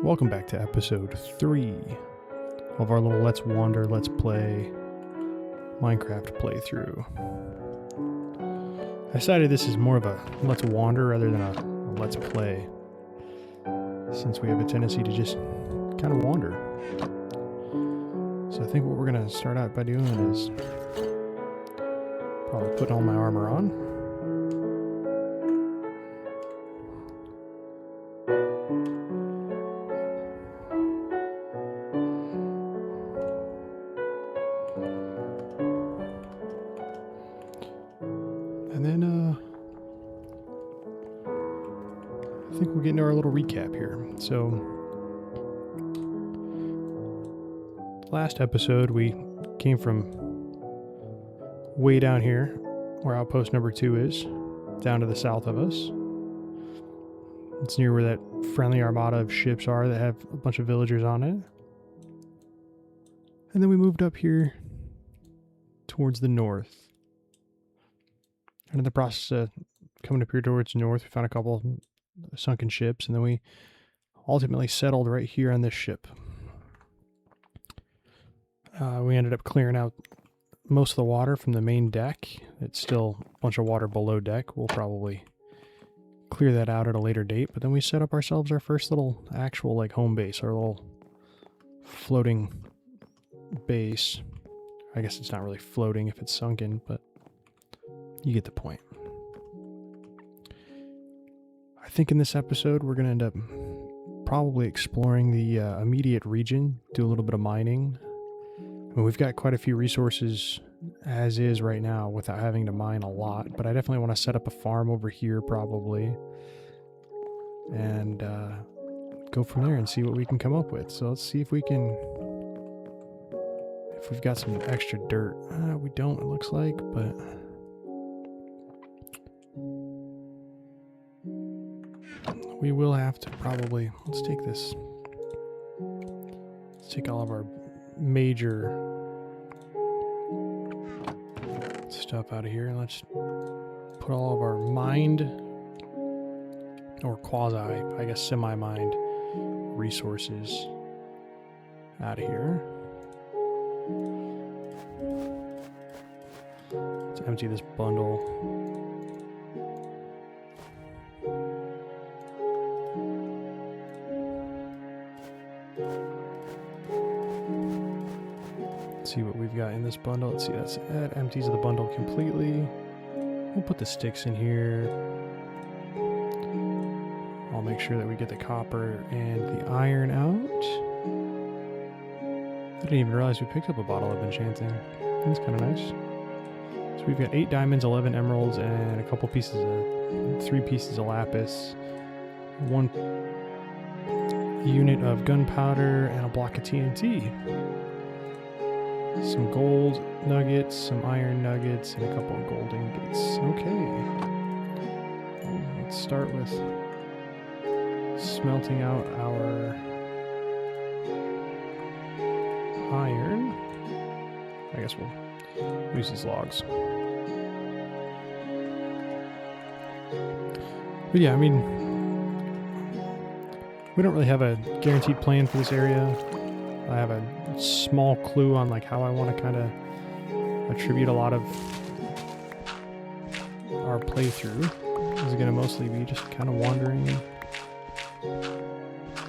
Welcome back to episode 3 of our little Let's Wander, Let's Play Minecraft playthrough. I decided this is more of a Let's Wander rather than a Let's Play, since we have a tendency to just kind of wander. So I think what we're going to start out by doing is probably putting all my armor on. And then, I think we'll get into our little recap here. So, last episode we came from way down here, where outpost number 2 is, down to the south of us. It's near where that friendly armada of ships are that have a bunch of villagers on it. And then we moved up here towards the north. And in the process of coming up here towards the north, we found a couple sunken ships, and then we ultimately settled right here on this ship. We ended up clearing out most of the water from the main deck. It's still a bunch of water below deck. We'll probably clear that out at a later date, but then we set up ourselves our first little actual like home base, our little floating base. I guess it's not really floating if it's sunken, but you get the point. I think in this episode we're going to end up probably exploring the immediate region, do a little bit of mining. I mean, we've got quite a few resources as is right now without having to mine a lot, but I definitely want to set up a farm over here probably and go from there and see what we can come up with. So let's see if we've got some extra dirt. We don't, it looks like, but we will have to probably, let's take all of our major stuff out of here, and let's put all of our mined, or quasi, I guess semi-mined resources out of here. Let's empty this bundle. See what we've got in this bundle. Let's see, that empties the bundle completely. We'll put the sticks in here. I'll make sure that we get the copper and the iron out. I didn't even realize we picked up a bottle of enchanting. That's kind of nice. So we've got 8 diamonds, 11 emeralds, and a couple pieces of 3 pieces of lapis, 1 unit of gunpowder, and a block of TNT. Some gold nuggets, some iron nuggets, and a couple of gold ingots. Okay. Well, let's start with smelting out our iron. I guess we'll use these logs. But yeah, I mean, we don't really have a guaranteed plan for this area. I have a small clue on like how I want to kind of attribute a lot of our playthrough. Is going to mostly be just kind of wandering and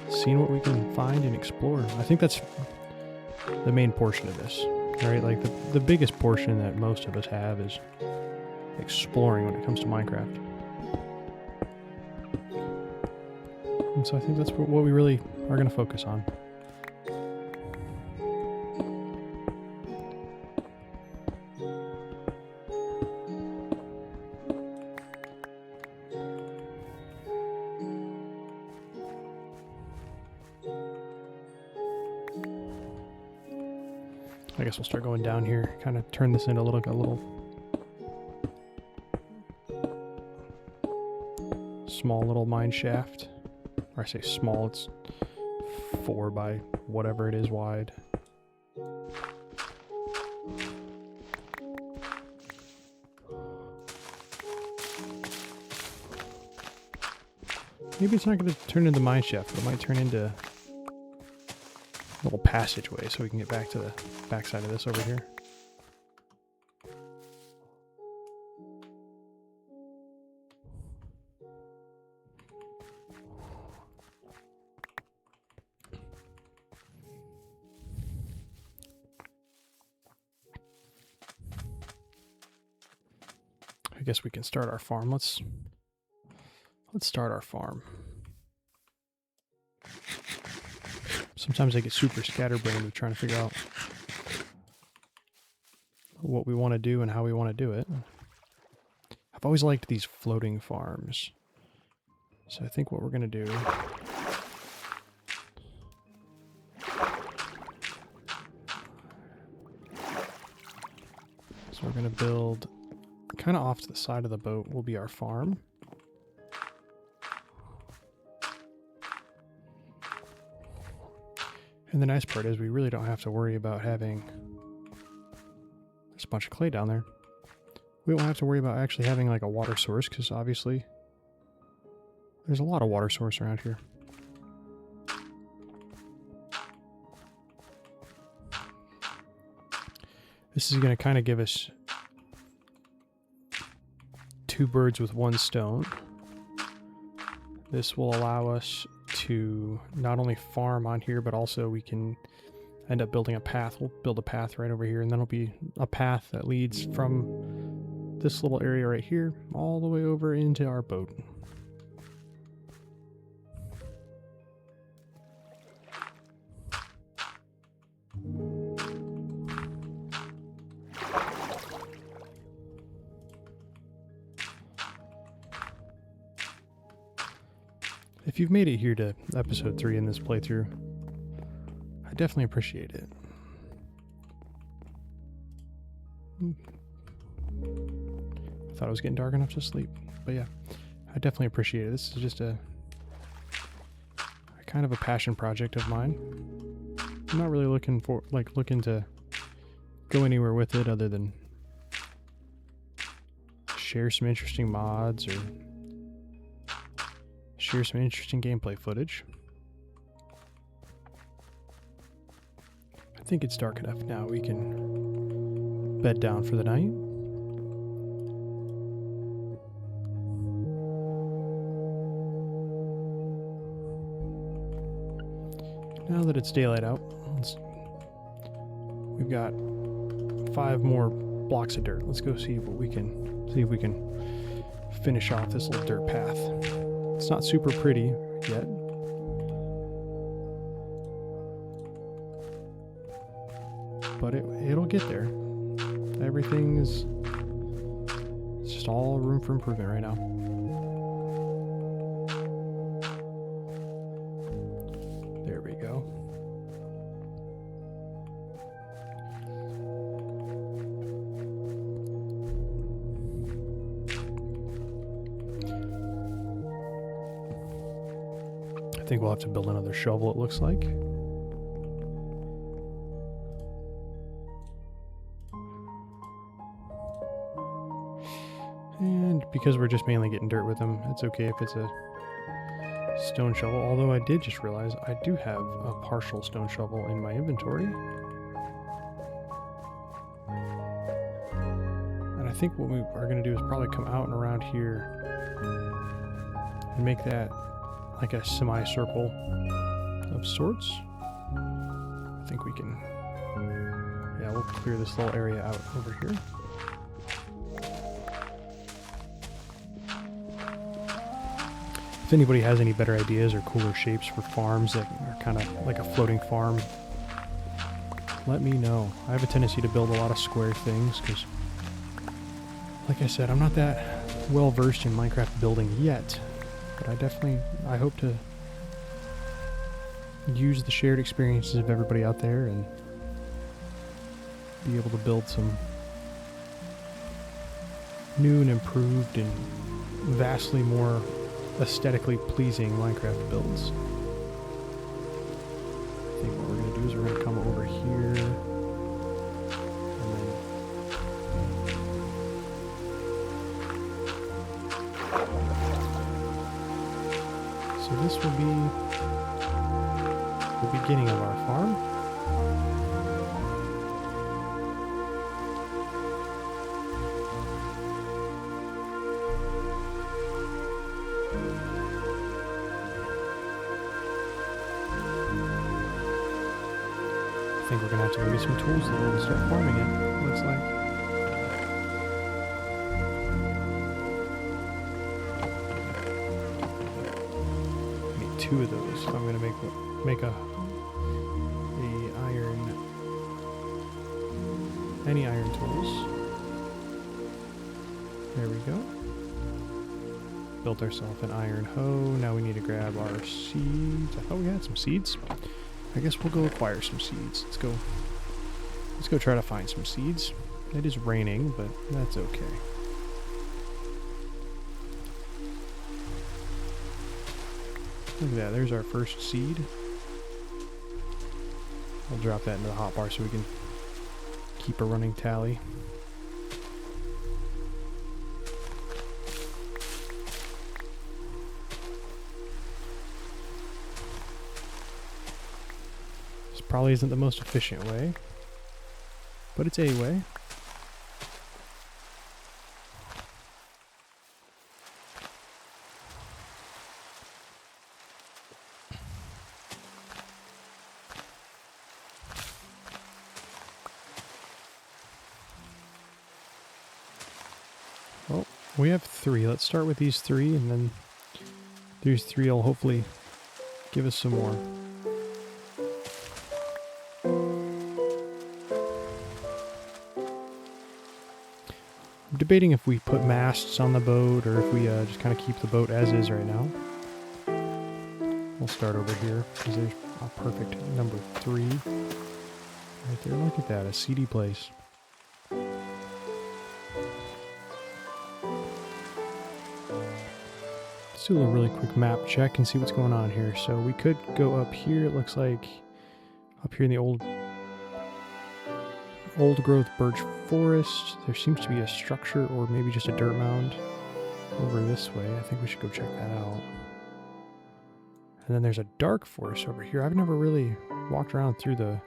seeing what we can find and explore. I think that's the main portion of this, right? Like the biggest portion that most of us have is exploring when it comes to Minecraft. And so I think that's what we really are going to focus on. I guess we'll start going down here, kind of turn this into a little small little mine shaft. Or I say small, it's 4 by whatever it is wide. Maybe it's not going to turn into mine shaft, but it might turn into little passageway so we can get back to the backside of this over here. I guess we can start our farm. Let's start our farm. Sometimes I get super scatterbrained with trying to figure out what we want to do and how we want to do it. I've always liked these floating farms. So I think what we're going to do is we're going to build kind of off to the side of the boat will be our farm. And the nice part is we really don't have to worry about having... There's a bunch of clay down there. We don't have to worry about actually having like a water source, because obviously there's a lot of water source around here. This is going to kind of give us two birds with one stone. This will allow us to not only farm on here, but also we can end up building a path. We'll build a path right over here, and then it'll be a path that leads from this little area right here all the way over into our boat. If you've made it here to episode 3 in this playthrough, I definitely appreciate it. I thought it was getting dark enough to sleep, but yeah, I definitely appreciate it. This is just a kind of a passion project of mine. I'm not really looking to go anywhere with it other than share some interesting mods or share some interesting gameplay footage. I think it's dark enough now. We can bed down for the night. Now that it's daylight out, we've got 5 more blocks of dirt. Let's go see if we can finish off this little dirt path. It's not super pretty yet. But it'll get there. Everything is... It's just all room for improvement right now. There we go. I think we'll have to build another shovel, it looks like. And because we're just mainly getting dirt with them, it's okay if it's a stone shovel. Although I did just realize I do have a partial stone shovel in my inventory. And I think what we are going to do is probably come out and around here and make that like a semicircle of sorts. I think we can... Yeah, we'll clear this little area out over here. If anybody has any better ideas or cooler shapes for farms that are kind of like a floating farm, let me know. I have a tendency to build a lot of square things because, like I said, I'm not that well versed in Minecraft building yet, but I hope to use the shared experiences of everybody out there and be able to build some new and improved and vastly more aesthetically pleasing Minecraft builds. I think what we're going to do is we're going to come over here and then so this will be the beginning of our farm. I think we're gonna have to go get some tools to start farming it, looks like. I need 2 of those if I'm gonna make any iron tools. There we go. Built ourselves an iron hoe. Now we need to grab our seeds. I thought we had some seeds. I guess we'll go acquire some seeds. Let's go try to find some seeds. It is raining, but that's okay. Look at that, there's our first seed. We'll drop that into the hotbar so we can keep a running tally. Probably isn't the most efficient way, but it's a way. Well, we have 3. Let's start with these 3, and then these 3 will hopefully give us some more. Debating if we put masts on the boat or if we just kind of keep the boat as is right now. We'll start over here because there's a perfect number 3 right there. Look at that, a seedy place. Let's do a really quick map check and see what's going on here. So we could go up here. It looks like up here in the old growth birch forest, there seems to be a structure or maybe just a dirt mound over this way. I think we should go check that out. And then there's a dark forest over here. I've never really walked around through a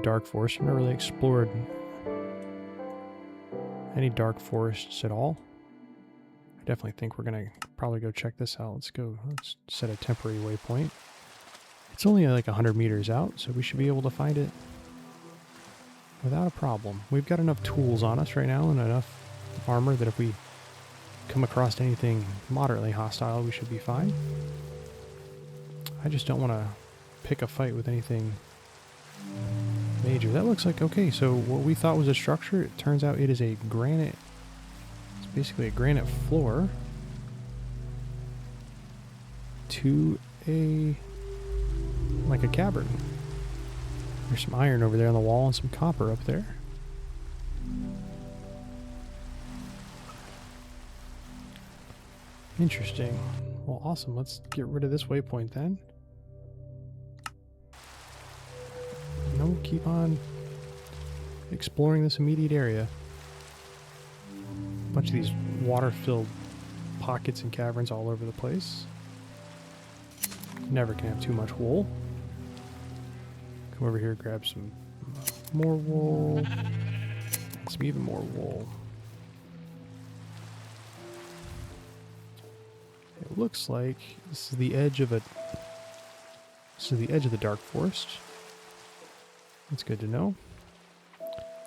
dark forest. I've never really explored any dark forests at all. I definitely think we're gonna probably go check this out. Let's set a temporary waypoint. It's only like 100 meters out, so we should be able to find it without a problem. We've got enough tools on us right now and enough armor that if we come across anything moderately hostile, we should be fine. I just don't want to pick a fight with anything major. That looks like, okay, so what we thought was a structure, it turns out it is a granite. It's basically a granite floor to like a cavern. There's some iron over there on the wall and some copper up there. Interesting. Well, awesome. Let's get rid of this waypoint then. And we'll keep on exploring this immediate area. A bunch of these water-filled pockets and caverns all over the place. Never can have too much wool. Come over here, grab some more wool. And some even more wool. It looks like this is the edge of the dark forest. That's good to know.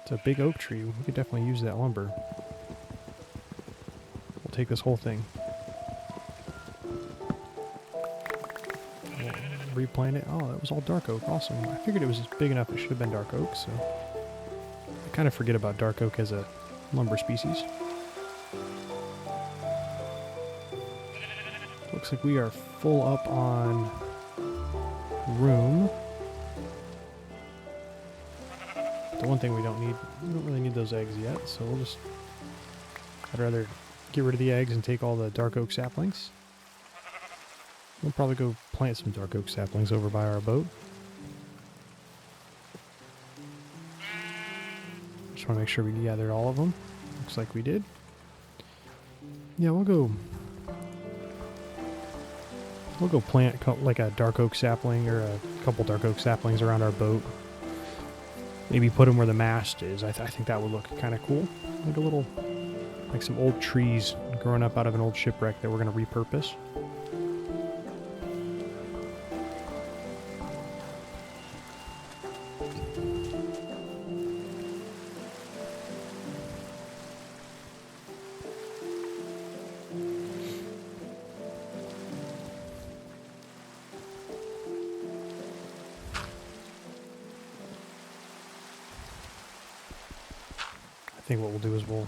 It's a big oak tree. We could definitely use that lumber. We'll take this whole thing. We'll replant it. Oh, that was all dark oak. Awesome. I figured it was big enough it should have been dark oak, so I kind of forget about dark oak as a lumber species. Looks like we are full up on room. The one thing we don't really need those eggs yet, so I'd rather get rid of the eggs and take all the dark oak saplings. We'll probably go plant some dark oak saplings over by our boat. Just want to make sure we gathered all of them. Looks like we did. Yeah, we'll go We'll go plant like a dark oak sapling or a couple dark oak saplings around our boat. Maybe put them where the mast is. I think that would look kind of cool. Like a little, like some old trees growing up out of an old shipwreck that we're going to repurpose. I think what we'll do is we'll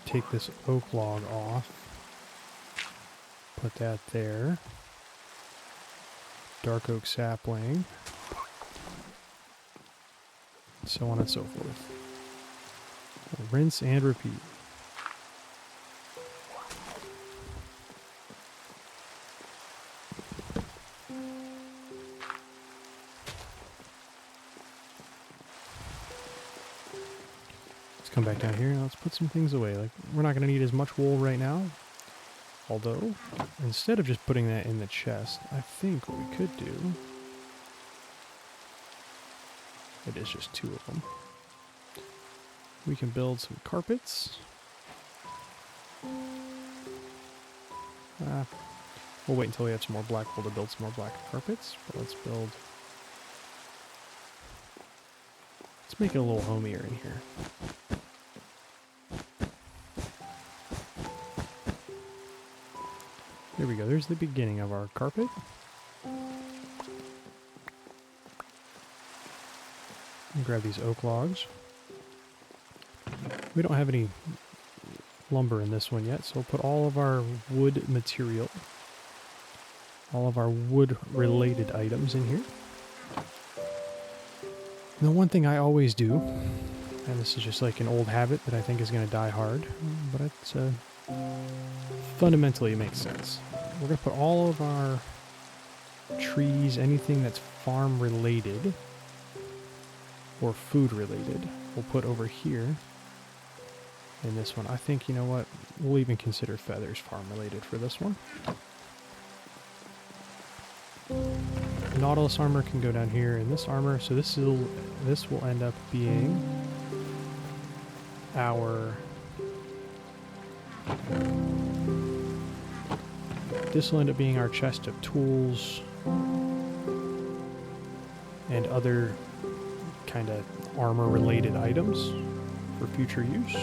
take this oak log off, put that there, dark oak sapling, so on and so forth. We'll rinse and repeat. Come back down here and let's put some things away. Like, we're not going to need as much wool right now. Although, instead of just putting that in the chest, I think what we could do... It is just 2 of them. We can build some carpets. We'll wait until we have some more black wool to build some more black carpets. But let's build... Let's make it a little homier in here. There we go, there's the beginning of our carpet. Grab these oak logs. We don't have any lumber in this one yet, so we'll put all of our wood material, all of our wood-related items in here. And the one thing I always do, and this is just like an old habit that I think is going to die hard, but it's fundamentally it makes sense. We're going to put all of our trees, anything that's farm related or food related, we'll put over here in this one. I think, you know what, we'll even consider feathers farm related for this one. Nautilus armor can go down here in this armor, so this will end up being our... This will end up being our chest of tools and other kind of armor-related items for future use.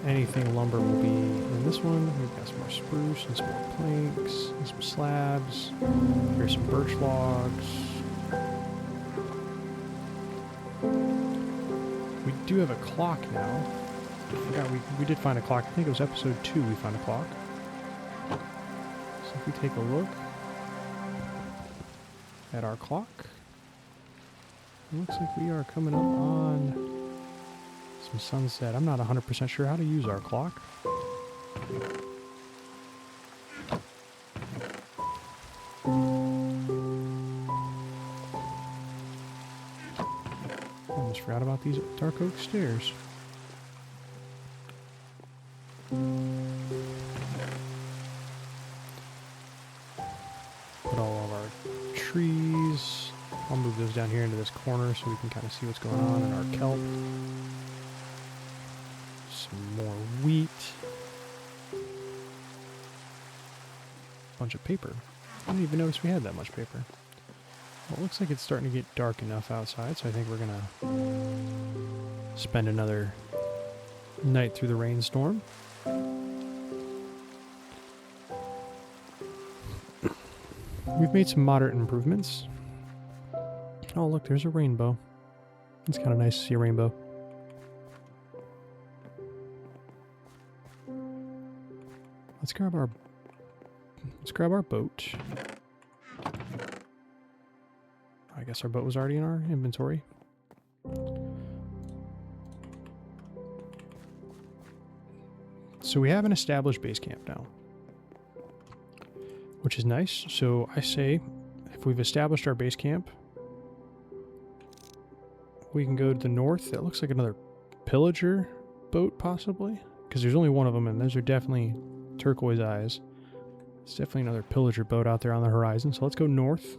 Anything lumber will be in this one. We've got some more spruce and some more planks and some slabs. Here's some birch logs. We do have a clock now. I forgot we did find a clock. I think it was episode 2 we found a clock. So if we take a look at our clock, it looks like we are coming up on some sunset. I'm not 100% sure how to use our clock. Almost forgot about these dark oak stairs. Put all of our trees. I'll move those down here into this corner so we can kind of see what's going on in our kelp. Some more wheat. Bunch of paper. I didn't even notice we had that much paper. Well, it looks like it's starting to get dark enough outside, so I think we're gonna spend another night through the rainstorm. We've made some moderate improvements. Oh, look, there's a rainbow. It's kind of nice to see a rainbow. Let's grab our boat. I guess our boat was already in our inventory. So we have an established base camp now, which is nice. So I say, if we've established our base camp, we can go to the north. That looks like another pillager boat, possibly, because there's only one of them, and those are definitely turquoise eyes. There's definitely another pillager boat out there on the horizon, so let's go north.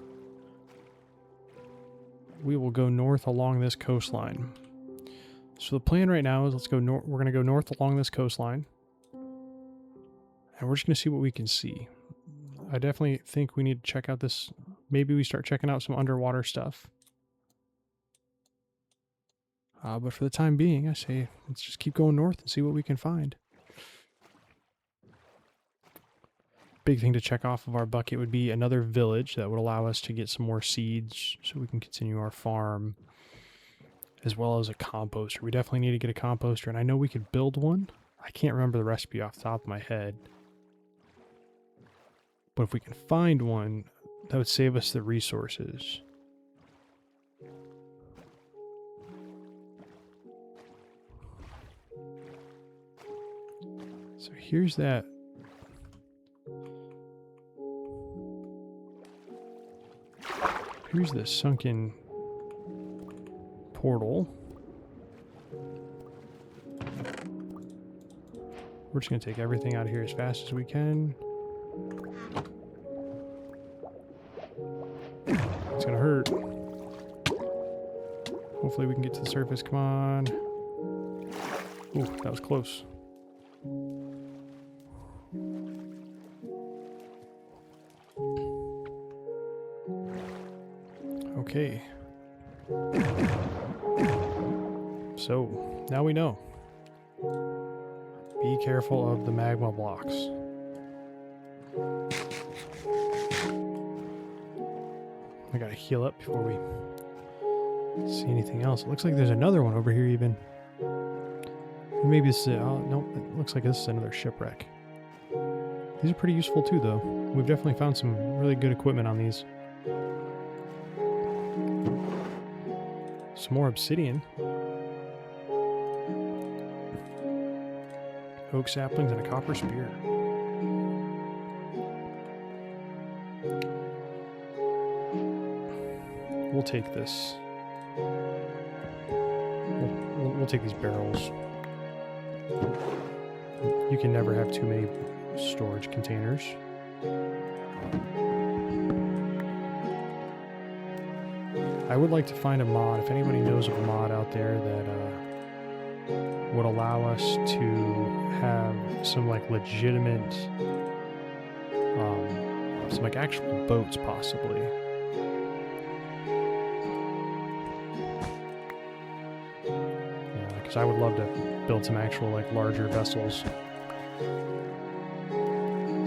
We will go north along this coastline. So the plan right now is let's go north. We're going to go north along this coastline. And we're just going to see what we can see. I definitely think we need to check out this. Maybe we start checking out some underwater stuff. But for the time being, I say let's just keep going north and see what we can find. Big thing to check off of our bucket would be another village that would allow us to get some more seeds so we can continue our farm, as well as a composter. We definitely need to get a composter, and I know we could build one. I can't remember the recipe off the top of my head. But if we can find one, that would save us the resources. So here's that. Here's the sunken portal. We're just going to take everything out of here as fast as we can. It's going to hurt. Hopefully we can get to the surface. Come on. Ooh, that was close. Okay. So, now we know. Be careful of the magma blocks. I gotta heal up before we see anything else. It looks like there's another one over here even. Maybe this is it. Oh, no, it looks like this is another shipwreck. These are pretty useful too, though. We've definitely found some really good equipment on these. Some more obsidian. Oak saplings and a copper spear. We'll take this. We'll take these barrels. You can never have too many storage containers. I would like to find a mod, if anybody knows of a mod out there that would allow us to have some like legitimate, some like actual boats possibly. Because I would love to build some actual like larger vessels.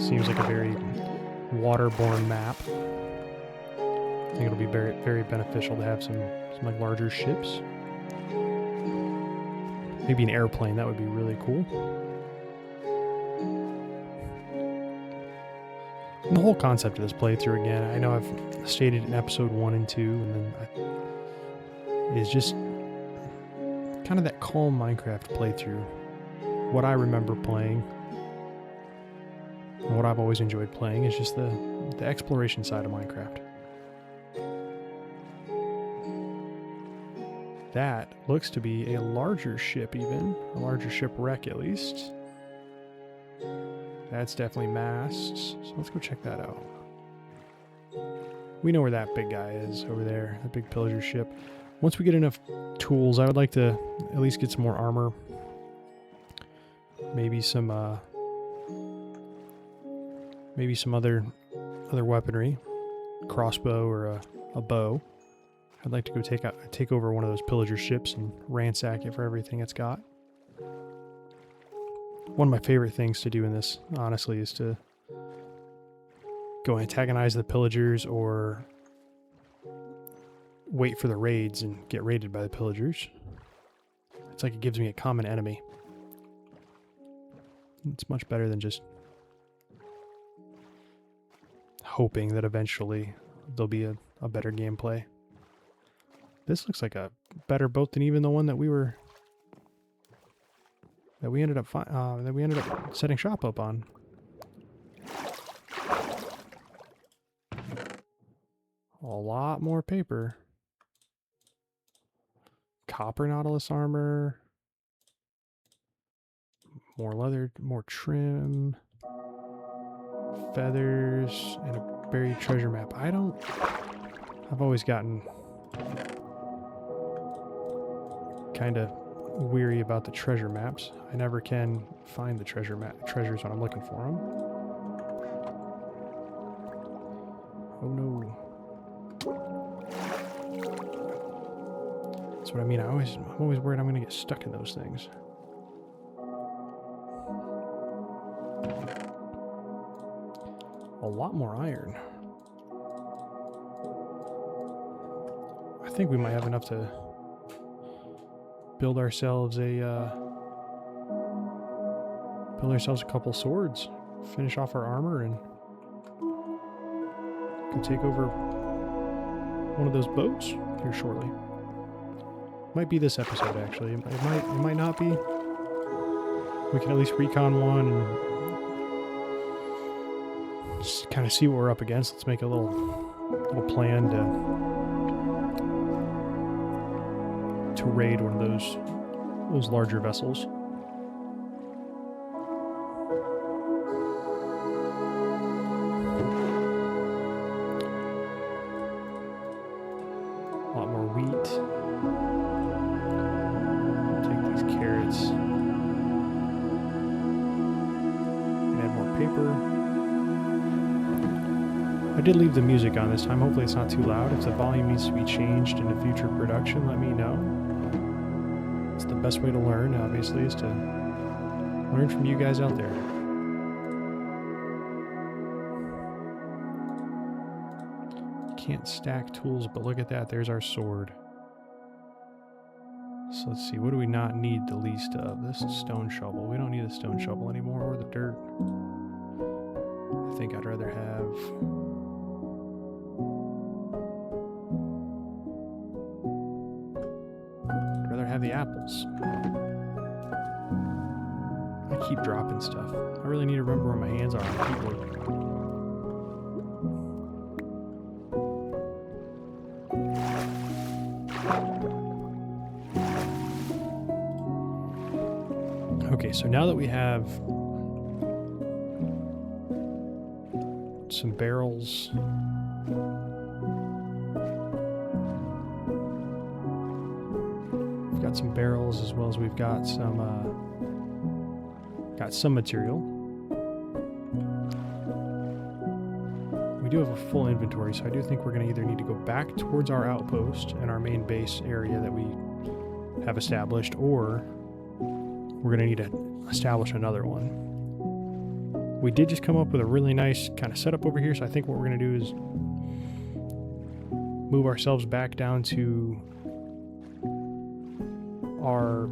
Seems like a very waterborne map. I think it'll be very, very beneficial to have some like larger ships. Maybe an airplane, that would be really cool. And the whole concept of this playthrough, again, I know I've stated in episode 1 and 2, and then is just kind of that calm Minecraft playthrough. What I remember playing, and what I've always enjoyed playing, is just the exploration side of Minecraft. That looks to be a larger ship even. A larger shipwreck at least. That's definitely masts. So let's go check that out. We know where that big guy is over there. That big pillager ship. Once we get enough tools, I would like to at least get some more armor. Maybe some other weaponry. Crossbow or a bow. I'd like to go take over one of those pillager ships and ransack it for everything it's got. One of my favorite things to do in this, honestly, is to go antagonize the pillagers or wait for the raids and get raided by the pillagers. It's like it gives me a common enemy. It's much better than just hoping that eventually there'll be a better gameplay. This looks like a better boat than even the one that we ended up setting shop up on. A lot more paper. Copper Nautilus armor. More leather, more trim. feathers, and a buried treasure map. I've always gotten kind of weary about the treasure maps. I never can find the treasures when I'm looking for them. Oh no. That's what I mean. I'm always worried I'm going to get stuck in those things. A lot more iron. I think we might have enough to build ourselves a couple swords, finish off our armor, and can take over one of those boats here shortly. Might be this episode, actually. It might not be. We can at least recon one and just kind of see what we're up against. Let's make a little plan to raid one of those larger vessels. A lot more wheat. Take these carrots and add more paper. I did leave the music on this time. Hopefully it's not too loud. If the volume needs to be changed in a future production, let me know. It's the best way to learn, obviously, is to learn from you guys out there. Can't stack tools, but look at that. There's our sword. So let's see. What do we not need the least of? This stone shovel. We don't need a stone shovel anymore, or the dirt. I think I'd rather have... the apples. I keep dropping stuff. I really need to remember where my hands are on the keyboard. Okay, so now that we have some barrels, some barrels, as well as we've got some material. We do have a full inventory, so I do think we're going to either need to go back towards our outpost and our main base area that we have established, or we're going to need to establish another one. We did just come up with a really nice kind of setup over here, so I think what we're going to do is move ourselves back down to our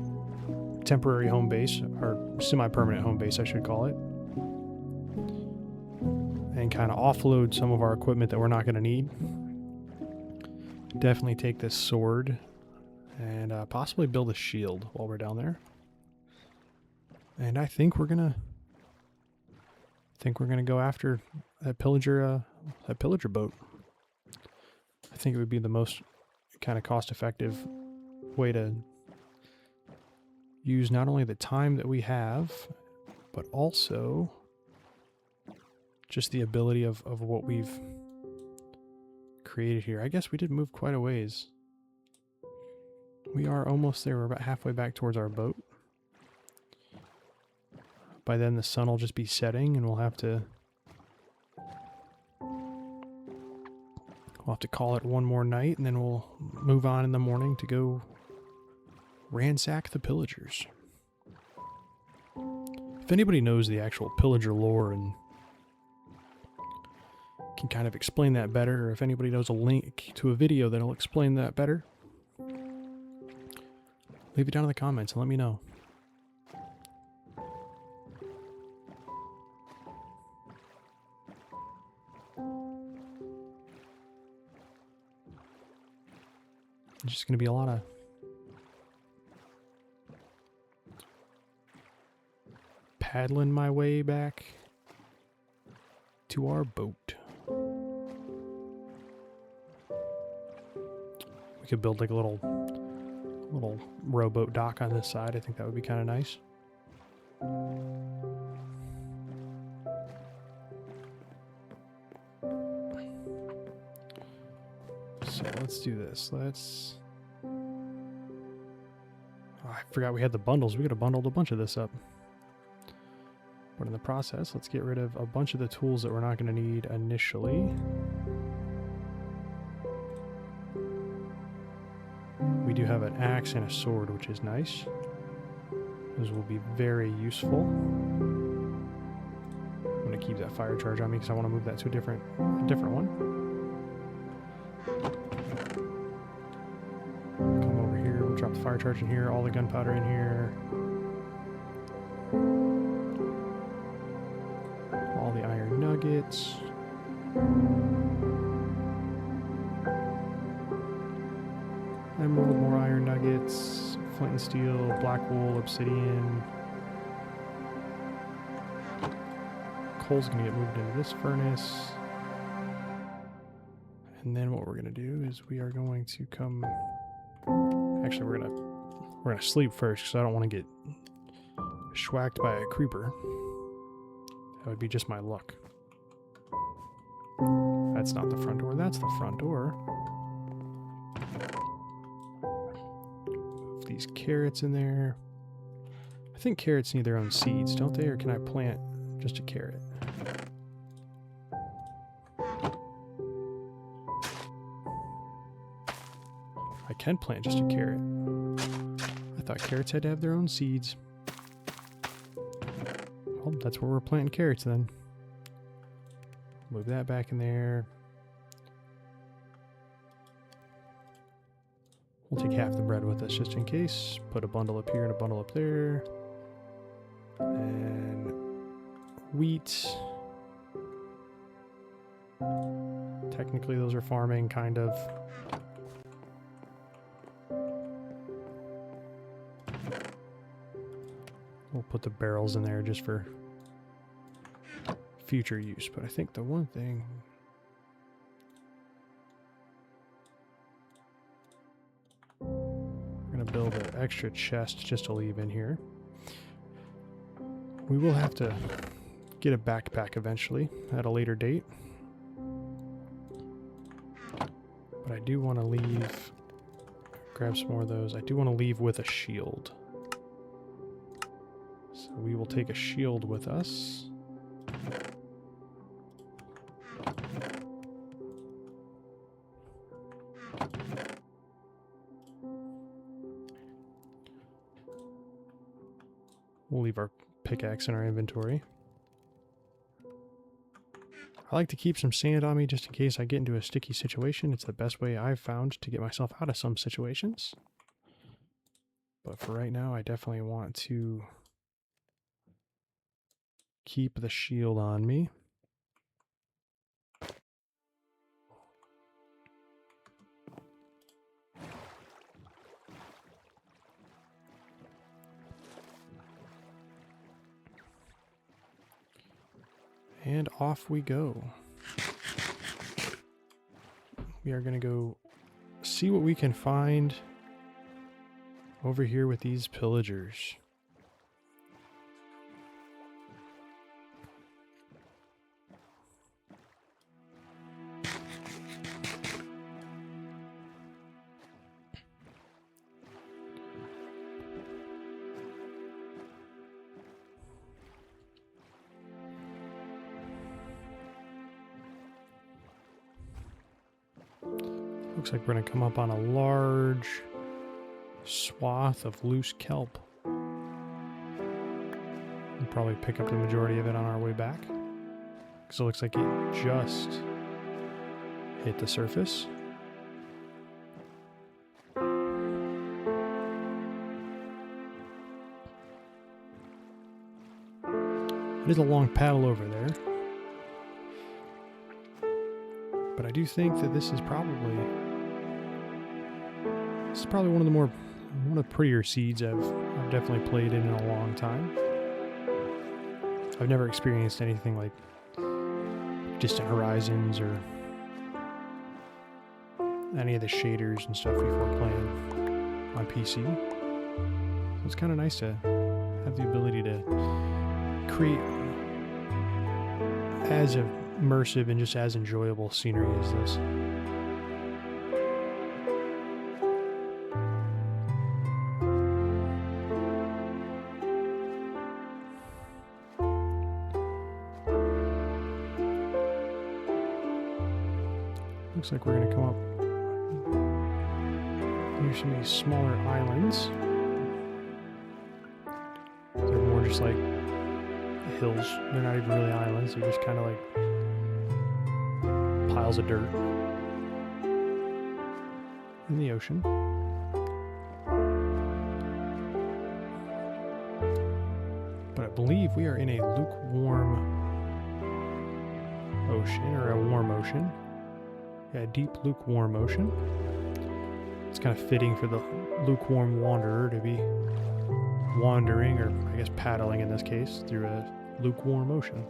temporary home base, our semi-permanent home base, I should call it, and kind of offload some of our equipment that we're not going to need. Definitely take this sword and possibly build a shield while we're down there. And I think we're gonna go after that pillager boat. I think it would be the most kind of cost-effective way to use not only the time that we have, but also just the ability of what we've created here. I guess we did move quite a ways. We are almost there. We're about halfway back towards our boat. By then the sun will just be setting, and we'll have to call it one more night, and then we'll move on in the morning to go ransack the pillagers. If anybody knows the actual pillager lore and can kind of explain that better, or if anybody knows a link to a video that'll explain that better, leave it down in the comments and let me know. It's just going to be a lot of paddling my way back to our boat. We could build like a little rowboat dock on this side. I think that would be kind of nice. So let's do this. Oh, I forgot we had the bundles. We could have bundled a bunch of this up. But in the process, let's get rid of a bunch of the tools that we're not going to need initially. We do have an axe and a sword, which is nice. Those will be very useful. I'm going to keep that fire charge on me because I want to move that to a different one. Come over here. We'll drop the fire charge in here. All the gunpowder in here. All the iron nuggets. Emerald, more iron nuggets, flint and steel, black wool, obsidian. Coal's going to get moved into this furnace. And then what we're going to do is we are going to come... Actually, we're going to sleep first because I don't want to get schwacked by a creeper. That would be just my luck. That's not the front door, that's the front door. Move these carrots in there. I think carrots need their own seeds, don't they? Or can I plant just a carrot? I can plant just a carrot. I thought carrots had to have their own seeds. Well, that's where we're planting carrots then. Move that back in there. We'll take half the bread with us just in case. Put a bundle up here and a bundle up there. And wheat. Technically those are farming, kind of. We'll put the barrels in there just for future use, but I think the one thing... We're going to build an extra chest just to leave in here. We will have to get a backpack eventually at a later date. But I do want to leave... Grab some more of those. I do want to leave with a shield. So we will take a shield with us. We'll leave our pickaxe in our inventory. I like to keep some sand on me just in case I get into a sticky situation. It's the best way I've found to get myself out of some situations. But for right now, I definitely want to keep the shield on me. And off we go. We are going to go see what we can find over here with these pillagers. Looks like we're going to come up on a large swath of loose kelp. We'll probably pick up the majority of it on our way back, because it looks like it just hit the surface. It is a long paddle over there. But I do think that this is probably one of the prettier seeds I've definitely played in a long time. I've never experienced anything like Distant Horizons or any of the shaders and stuff before playing on PC. So it's kind of nice to have the ability to create as immersive and just as enjoyable scenery as this. Looks like we're going to come up near some of these smaller islands. They're more just like hills. They're not even really islands. They're just kind of like piles of dirt in the ocean. But I believe we are in a lukewarm ocean, or a warm ocean. Yeah, a deep lukewarm ocean. It's kind of fitting for the lukewarm wanderer to be wandering, or I guess paddling in this case, through a lukewarm ocean.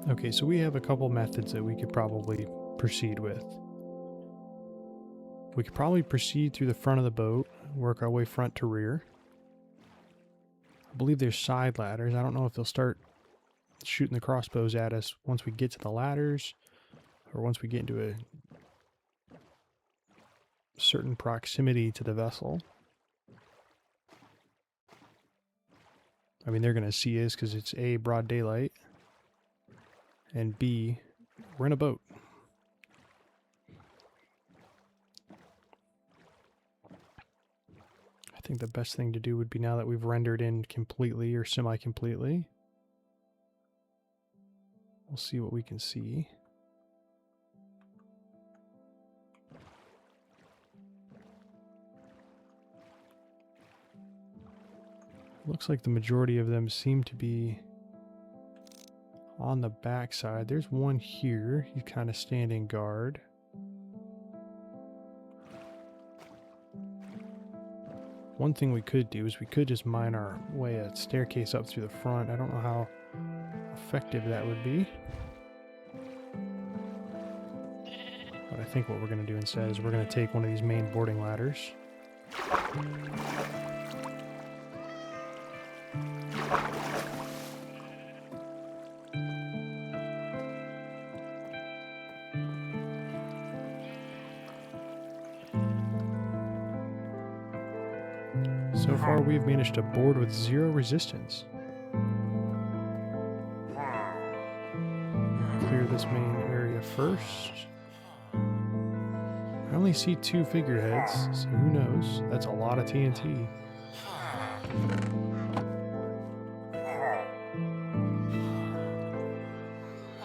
Okay, so we have a couple methods that we could probably proceed with. We could probably proceed through the front of the boat, work our way front to rear. I believe there's side ladders. I don't know if they'll start shooting the crossbows at us once we get to the ladders, or once we get into a certain proximity to the vessel. I mean, they're going to see us because it's A, broad daylight, and B, we're in a boat. I think the best thing to do would be, now that we've rendered in completely or semi-completely, we'll see what we can see. Looks like the majority of them seem to be on the back side. There's one here. He's kind of standing guard. One thing we could do is we could just mine our way a staircase up through the front. I don't know how effective that would be. But I think what we're going to do instead is we're going to take one of these main boarding ladders. So far, we've managed to board with 0 resistance. Clear this main area first. I only see 2 figureheads, so who knows? That's a lot of TNT.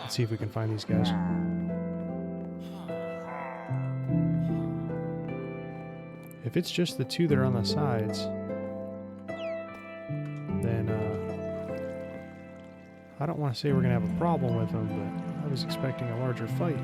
Let's see if we can find these guys. If it's just the 2 that are on the sides, then I don't want to say we're going to have a problem with them, but I was expecting a larger fight.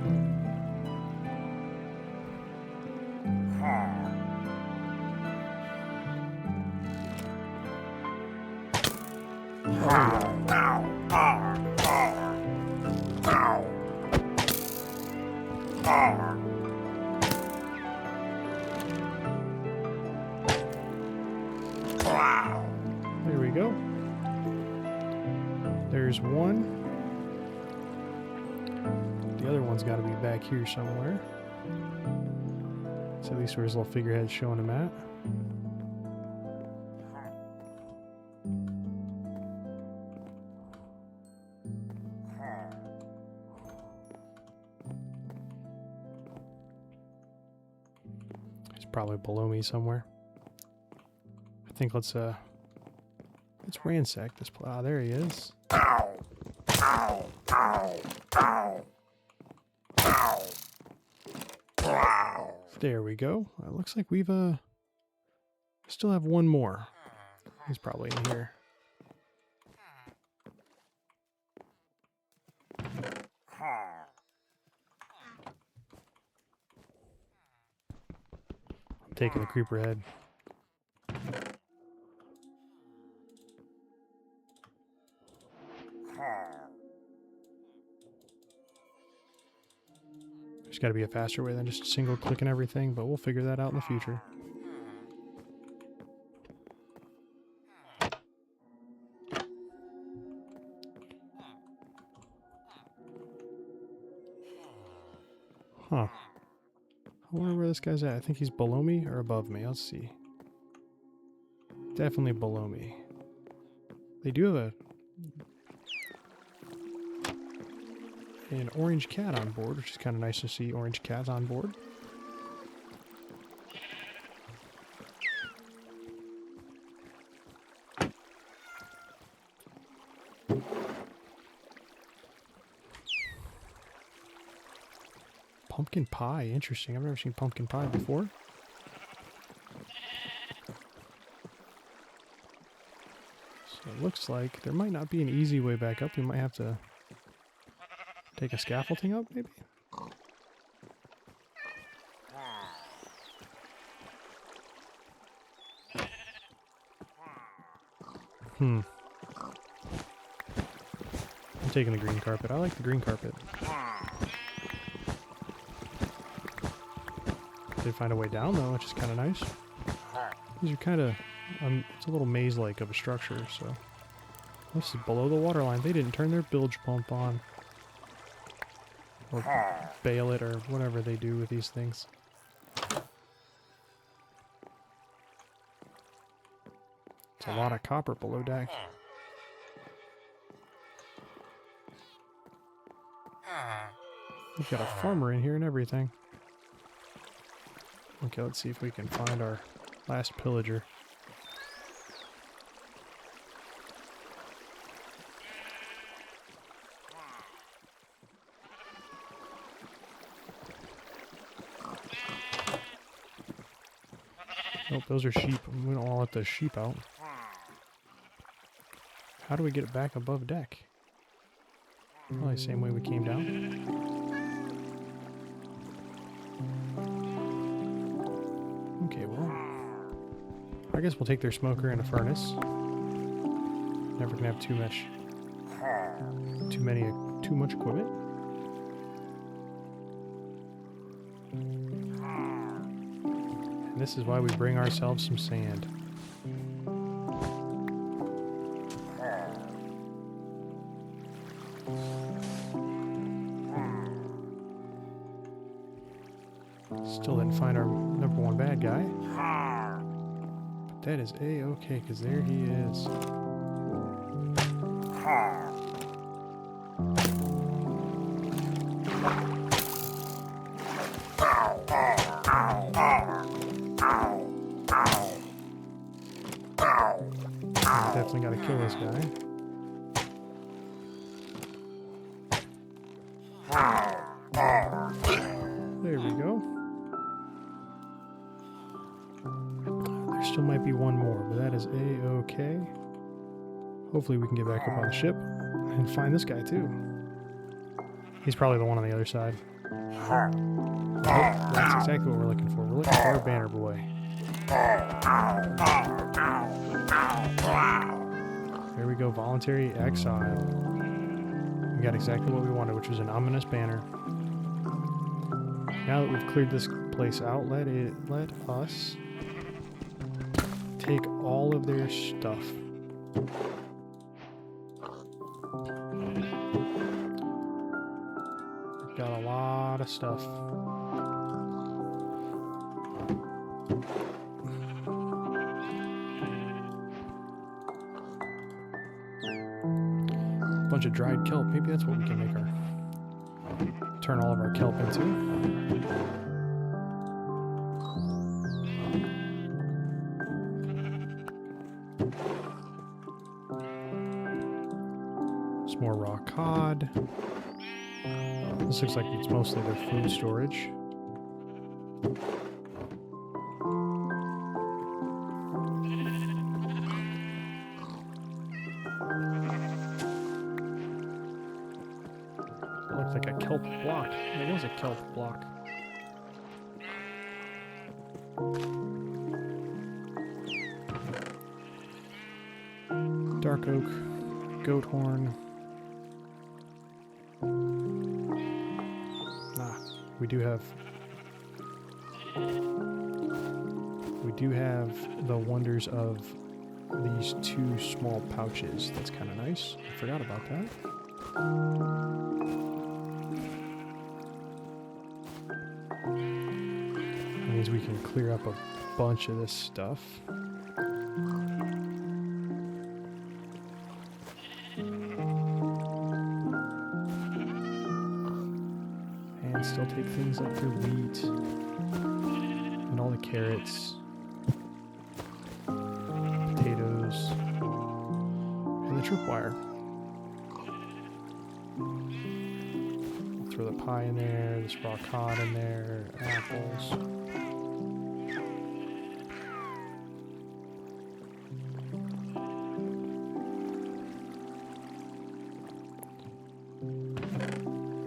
There we go. There's one. The other one's got to be back here somewhere. So at least where his little figurehead's showing him at. He's probably below me somewhere. I think let's ransack this place. Ah, there he is. There we go. It looks like we've still have one more. He's probably in here. I'm taking the creeper head. There's got to be a faster way than just single clicking everything, but we'll figure that out in the future. Huh. I wonder where this guy's at. I think he's below me or above me. Let's see. Definitely below me. They do have an orange cat on board, which is kind of nice to see orange cats on board. Pumpkin pie, interesting. I've never seen pumpkin pie before. So it looks like there might not be an easy way back up. We might have to take a scaffolding up, maybe? I'm taking the green carpet. I like the green carpet. Did find a way down though, which is kind of nice. These are kind of, it's a little maze-like of a structure, so. This is below the water line. They didn't turn their bilge pump on. Or bail it, or whatever they do with these things. It's a lot of copper below deck. We've got a farmer in here and everything. Okay, let's see if we can find our last pillager. Nope, those are sheep. We don't want to let the sheep out. How do we get it back above deck? Probably the same way we came down. Okay, well, I guess we'll take their smoker and a furnace. Never gonna have too much equipment. And this is why we bring ourselves some sand. Still didn't find our number one bad guy. But that is A-okay, because there he is. Definitely gotta kill this guy. There we go. There still might be one more, but that is A-okay. Hopefully we can get back up on the ship and find this guy too. He's probably the one on the other side. Oh, that's exactly what we're looking for. We're looking for our banner boy. There we go, voluntary exile. We got exactly what we wanted, which was an ominous banner. Now that we've cleared this place out, let us take all of their stuff. We've got a lot of stuff. Bunch of dried kelp. Maybe that's what we can make turn all of our kelp into. Some more raw cod. This looks like it's mostly their food storage. Looks like a kelp block. It was a kelp block. Dark oak, goat horn. We do have the wonders of these two small pouches. That's kind of nice. I forgot about that. can clear up a bunch of this stuff. And still take things like the wheat and all the carrots, potatoes, and the tripwire. Throw the pie in there, this raw cod in there, apples.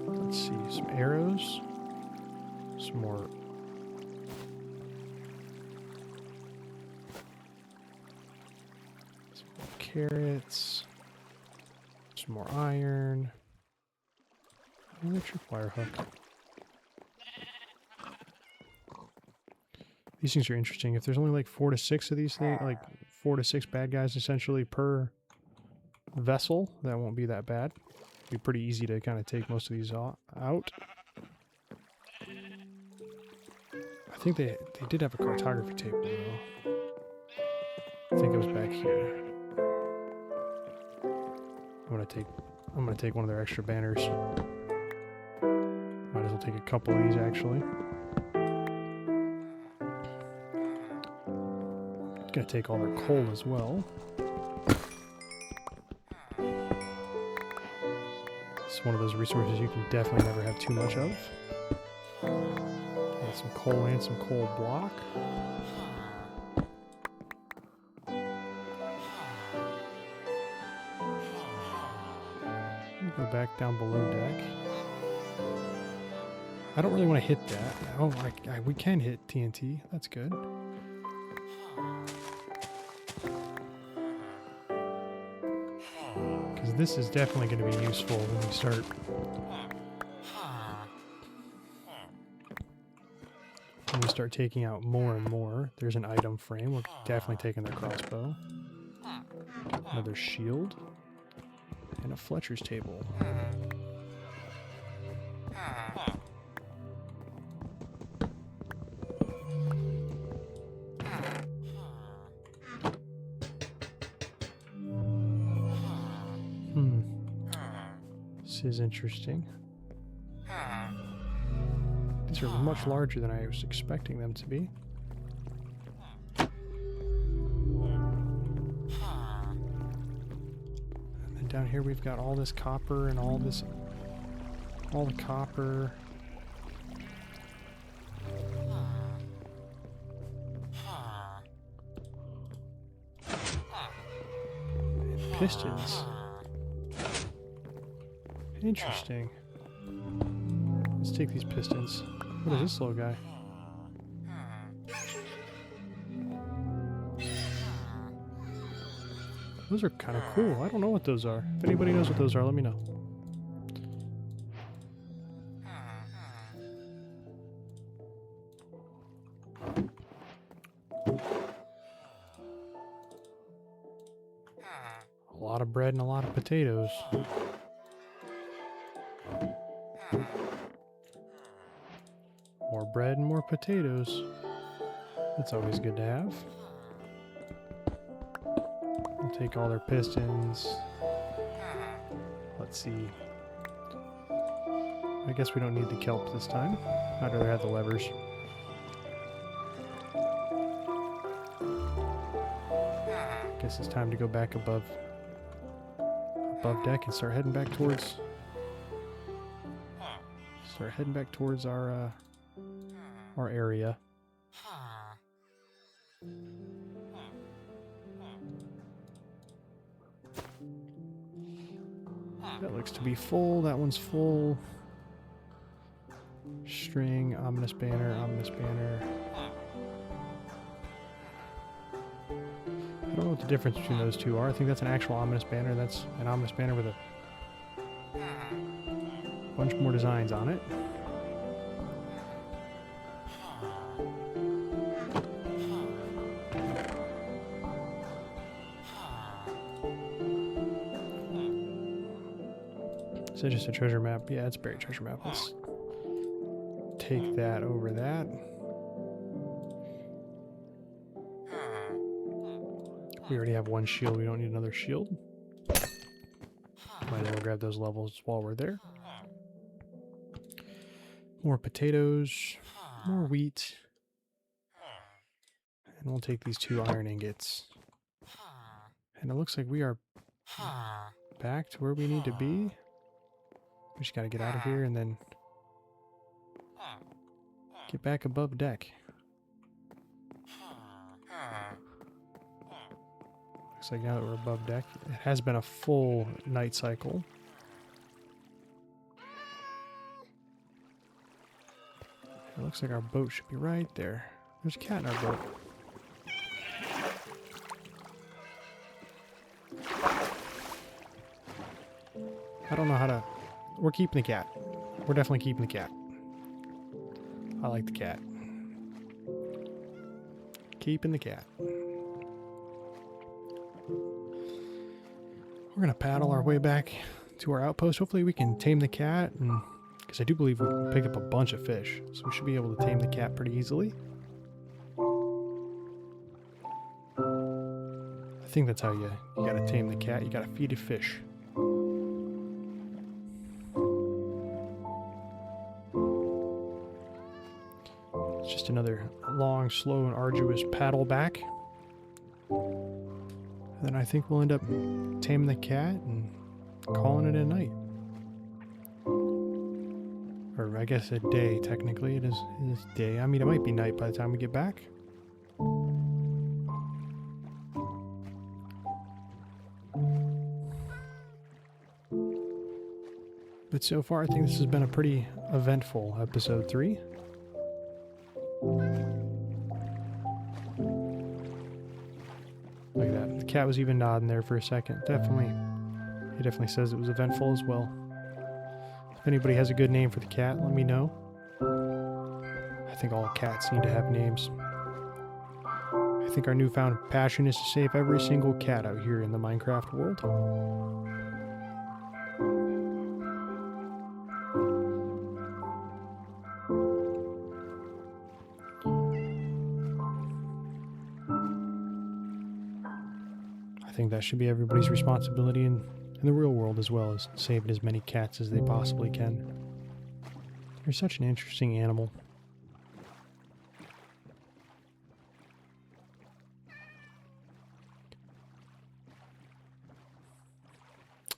Let's see, some arrows, some more carrots, some more iron. Another tripwire hook. These things are interesting. If there's only like 4 to 6 of these things, like 4 to 6 bad guys essentially per vessel, that won't be that bad. It'll be pretty easy to kind of take most of these out. I think they did have a cartography table though. I think it was back here. I'm gonna take one of their extra banners. Might as well take a couple of these actually. Gonna take all their coal as well. It's one of those resources you can definitely never have too much of. Got some coal and some coal block. Go back down below deck. I don't really want to hit that. Oh, we can hit TNT. That's good. Because this is definitely going to be useful when we start taking out more and more. There's an item frame. We're definitely taking their crossbow. Another shield. And a Fletcher's table. This is interesting. These are much larger than I was expecting them to be. Down here we've got all this copper and all the copper. And pistons. Interesting. Let's take these pistons. What is this little guy? Those are kind of cool. I don't know what those are. If anybody knows what those are, let me know. A lot of bread and a lot of potatoes. More bread and more potatoes. That's always good to have. We'll take all their pistons. Let's see. I guess we don't need the kelp this time. I'd rather have the levers. Guess it's time to go back above deck and start heading back towards our area. That looks to be full. That one's full. String, ominous banner, ominous banner. I don't know what the difference between those two are. I think that's an actual ominous banner. That's an ominous banner with a bunch more designs on it. Is that just a treasure map? Yeah, it's a buried treasure map. Let's take that over that. We already have one shield. We don't need another shield. Might as well grab those levels while we're there. More potatoes. More wheat. And we'll take these 2 iron ingots. And it looks like we are back to where we need to be. We just gotta get out of here and then get back above deck. Looks like now that we're above deck, it has been a full night cycle. It looks like our boat should be right there. There's a cat in our boat. I don't know how to... We're keeping the cat. We're definitely keeping the cat. I like the cat. Keeping the cat. We're going to paddle our way back to our outpost. Hopefully we can tame the cat, and because I do believe we picked up a bunch of fish, so we should be able to tame the cat pretty easily. I think that's how you gotta tame the cat. You gotta feed it fish. It's just another long, slow, and arduous paddle back. And then I think we'll end up taming the cat and calling it a night. Or I guess a day, technically. It is day. I mean, it might be night by the time we get back. But so far, I think this has been a pretty eventful episode 3. Look at that. The cat was even nodding there for a second. Definitely. He definitely says it was eventful as well. If anybody has a good name for the cat, let me know. I think all cats need to have names. I think our newfound passion is to save every single cat out here in the Minecraft world. I think that should be everybody's responsibility in the real world as well, as saving as many cats as they possibly can. They're such an interesting animal.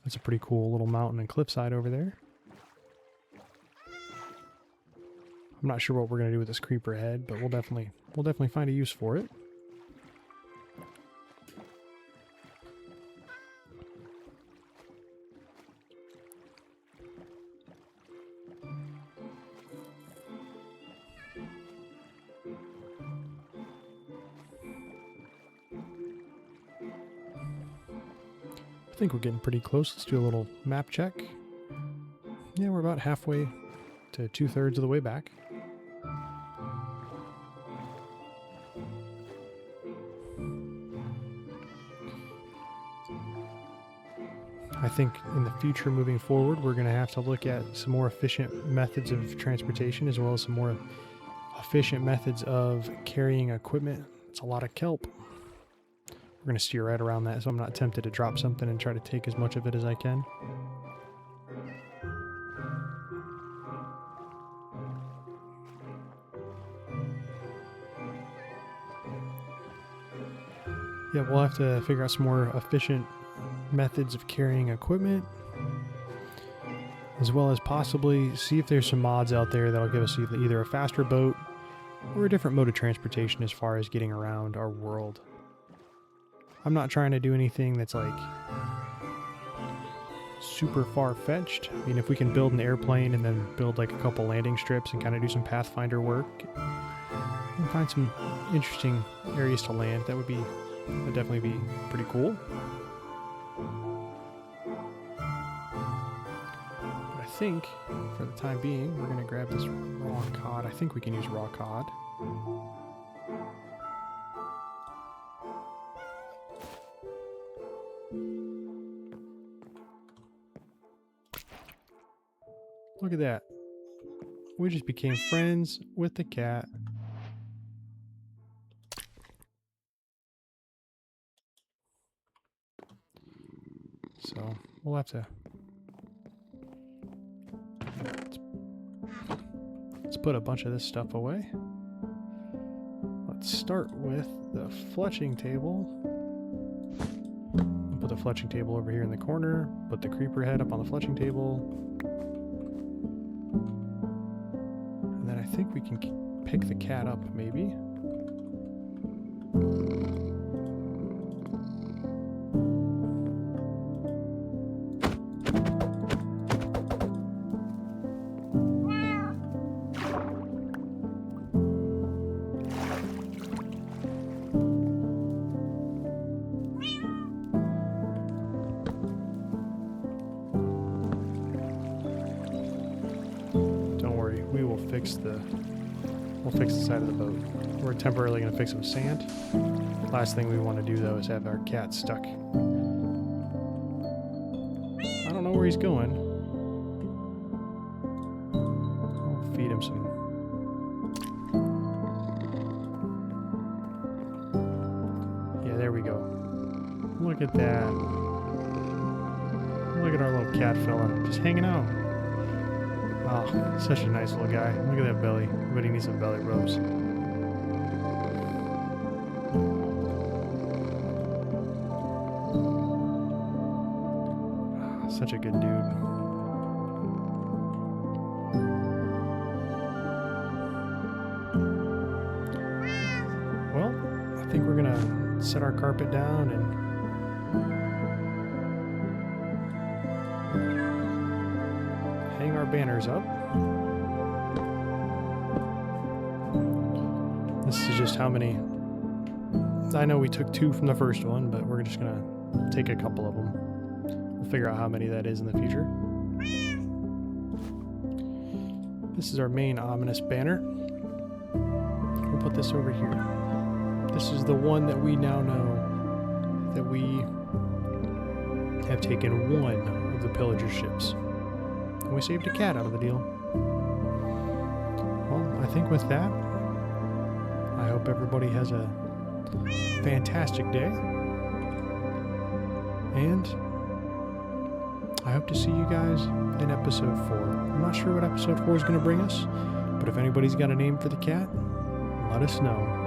That's a pretty cool little mountain and cliffside over there. I'm not sure what we're gonna do with this creeper head, but we'll definitely find a use for it. I think we're getting pretty close. Let's do a little map check. Yeah, we're about halfway to 2/3 of the way back. I think in the future moving forward, we're going to have to look at some more efficient methods of transportation, as well as some more efficient methods of carrying equipment. It's a lot of kelp. We're going to steer right around that, so I'm not tempted to drop something and try to take as much of it as I can. Yeah, we'll have to figure out some more efficient methods of carrying equipment, as well as possibly see if there's some mods out there that'll give us either a faster boat or a different mode of transportation as far as getting around our world. I'm not trying to do anything that's like super far-fetched. I mean, if we can build an airplane and then build like a couple landing strips and kind of do some Pathfinder work and find some interesting areas to land, that'd definitely be pretty cool. But I think for the time being, we're going to grab this raw cod. I think we can use raw cod. Look at that. We just became friends with the cat. so we'll have to... Let's put a bunch of this stuff away. Let's start with the fletching table. Put the fletching table over here in the corner. Put the creeper head up on the fletching table. And then I think we can pick the cat up, maybe. We'll fix the side of the boat. We're temporarily going to fix it with sand. Last thing we want to do, though, is have our cat stuck. I don't know where he's going. I'll feed him some. Yeah, there we go. Look at that. Look at our little cat fella just hanging out. Oh, such a nice little guy. Look at that belly. Everybody needs some belly rubs. Oh, such a good dude. Well, I think we're gonna set our carpet down and hang our banners up. This is just how many. I know we took 2 from the first one, but we're just gonna take a couple of them. We'll figure out how many that is in the future. This is our main ominous banner. We'll put this over here. This is the one that we now know that we have taken 1 of the pillager ships. And we saved a cat out of the deal. Well, I think with that, I hope everybody has a fantastic day. And I hope to see you guys in episode 4. I'm not sure what episode 4 is going to bring us, but if anybody's got a name for the cat, let us know.